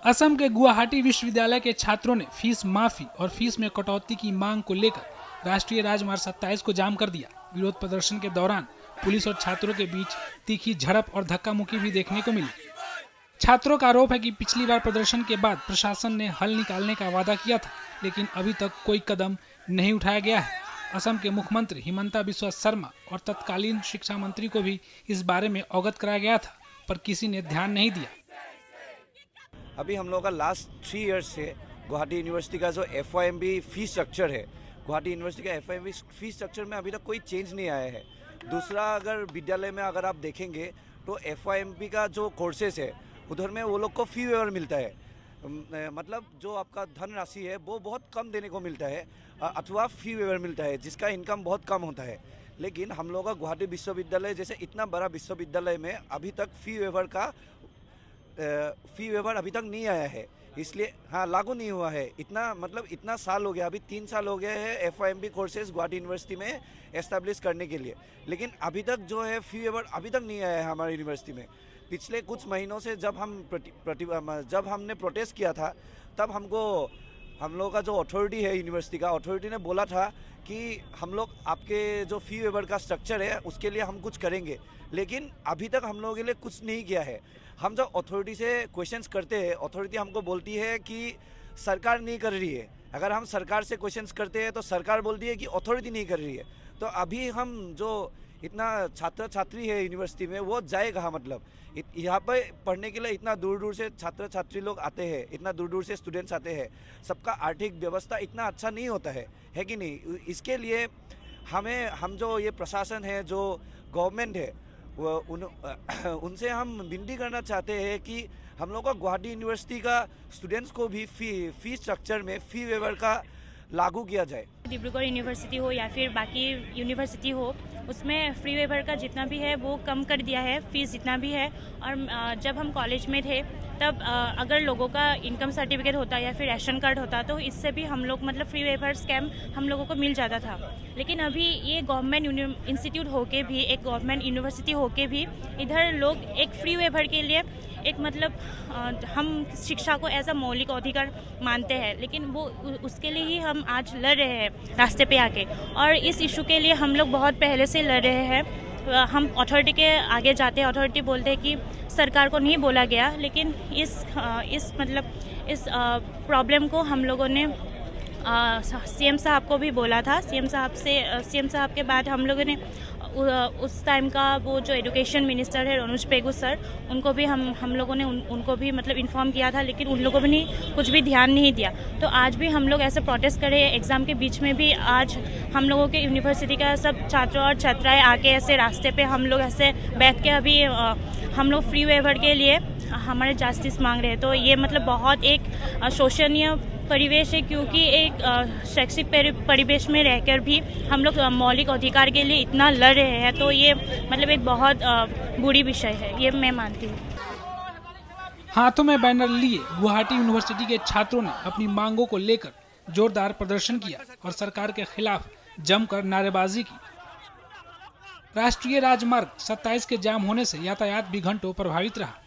असम के गुवाहाटी विश्वविद्यालय के छात्रों ने फीस माफी और फीस में कटौती की मांग को लेकर राष्ट्रीय राजमार्ग 27 को जाम कर दिया। विरोध प्रदर्शन के दौरान पुलिस और छात्रों के बीच तीखी झड़प और धक्का मुक्की भी देखने को मिली। छात्रों का आरोप है कि पिछली बार प्रदर्शन के बाद प्रशासन ने हल निकालने का वादा किया था, लेकिन अभी तक कोई कदम नहीं उठाया गया है। असम के मुख्यमंत्री हिमंता बिस्वा शर्मा और तत्कालीन शिक्षा मंत्री को भी इस बारे में अवगत कराया गया था, पर किसी ने ध्यान नहीं दिया। अभी हम लोगों का लास्ट 3 इयर्स से गुवाहाटी यूनिवर्सिटी का जो FYMB फीस स्ट्रक्चर है, गुवाहाटी यूनिवर्सिटी का FYMB फीस स्ट्रक्चर में अभी तक कोई चेंज नहीं आया है। दूसरा, अगर विद्यालय में अगर आप देखेंगे तो FYMB का जो कोर्सेस है उधर में वो लोग को फी वेवर मिलता है, मतलब जो आपका धनराशि है वो बहुत कम देने को मिलता है अथवा फी वेवर मिलता है, जिसका इनकम बहुत कम होता है। लेकिन हम लोग का गुवाहाटी विश्वविद्यालय जैसे इतना बड़ा विश्वविद्यालय में अभी तक फी वेवर अभी तक नहीं आया है, इसलिए लागू नहीं हुआ है। इतना साल हो गया, अभी 3 साल हो गए हैं FYMB कोर्सेज गुवाहाटी यूनिवर्सिटी में एस्टेब्लिश करने के लिए, लेकिन अभी तक जो है फी वेवर अभी तक नहीं आया है हमारी यूनिवर्सिटी में। पिछले कुछ महीनों से जब हमने प्रोटेस्ट किया था, तब हम लोग का जो अथॉरिटी है यूनिवर्सिटी का, अथॉरिटी ने बोला था कि हम लोग आपके जो फी वेवर का स्ट्रक्चर है उसके लिए हम कुछ करेंगे, लेकिन अभी तक हम लोगों के लिए कुछ नहीं किया है। हम जब अथॉरिटी से क्वेश्चंस करते हैं, अथॉरिटी हमको बोलती है कि सरकार नहीं कर रही है। अगर हम सरकार से क्वेश्चंस करते हैं तो सरकार बोलती है कि अथॉरिटी नहीं कर रही है। तो अभी हम जो इतना छात्र छात्री है यूनिवर्सिटी में वो जाएगा, मतलब यहाँ पर पढ़ने के लिए इतना दूर दूर से छात्र छात्री लोग आते हैं, इतना दूर दूर से स्टूडेंट्स आते हैं, सबका आर्थिक व्यवस्था इतना अच्छा नहीं होता है कि नहीं। इसके लिए हम जो ये प्रशासन है, जो गवर्नमेंट है, उनसे हम विनती करना चाहते हैं कि हम लोग का गुवाहाटी यूनिवर्सिटी का स्टूडेंट्स को भी फी स्ट्रक्चर में फी वेवर का लागू किया जाए। डिब्रूगढ़ यूनिवर्सिटी हो या फिर बाकी यूनिवर्सिटी हो, उसमें फ्री वेवर का जितना भी है वो कम कर दिया है, फीस जितना भी है। और जब हम कॉलेज में थे तब अगर लोगों का इनकम सर्टिफिकेट होता या फिर राशन कार्ड होता तो इससे भी हम लोग मतलब फ्री वेवर स्कैम हम लोगों को मिल जाता था। लेकिन अभी ये गवर्नमेंट इंस्टीट्यूट होके भी, एक गवर्नमेंट यूनिवर्सिटी होके भी इधर लोग एक फ्री वेवर के लिए एक मतलब हम शिक्षा को एज अ मौलिक अधिकार मानते हैं, लेकिन वो उसके लिए ही हम आज लड़ रहे हैं रास्ते पे आके। और इस इशू के लिए हम लोग बहुत पहले से लड़ रहे हैं। हम अथॉरिटी के आगे जाते हैं, अथॉरिटी बोलते हैं कि सरकार को नहीं बोला गया, लेकिन इस प्रॉब्लम को हम लोगों ने CM साहब को भी बोला था। CM साहब के बाद हम लोगों ने उस टाइम का वो जो एजुकेशन मिनिस्टर है रोनुज पेगू सर, उनको भी हम लोगों ने उनको भी मतलब इन्फॉर्म किया था, लेकिन उन लोगों ने कुछ भी ध्यान नहीं दिया। तो आज भी हम लोग ऐसे प्रोटेस्ट करे, एग्ज़ाम के बीच में भी आज हम लोगों के यूनिवर्सिटी का सब छात्र और छात्राएं आके ऐसे रास्ते पे हम लोग ऐसे बैठ के अभी हम लोग फ्री वेवर के लिए हमारे जस्टिस मांग रहे हैं। तो ये मतलब बहुत एक शोषणीय परिवेश है, क्योंकि एक शैक्षिक परिवेश में रहकर भी हम लोग मौलिक अधिकार के लिए इतना लड़ रहे हैं, तो ये मतलब एक बहुत बुरी विषय है, ये मैं मानती हूँ। हाथों में बैनर लिए गुवाहाटी यूनिवर्सिटी के छात्रों ने अपनी मांगों को लेकर जोरदार प्रदर्शन किया और सरकार के खिलाफ जमकर नारेबाजी की। राष्ट्रीय राजमार्ग 27 के जाम होने से यातायात भी घंटों प्रभावित रहा।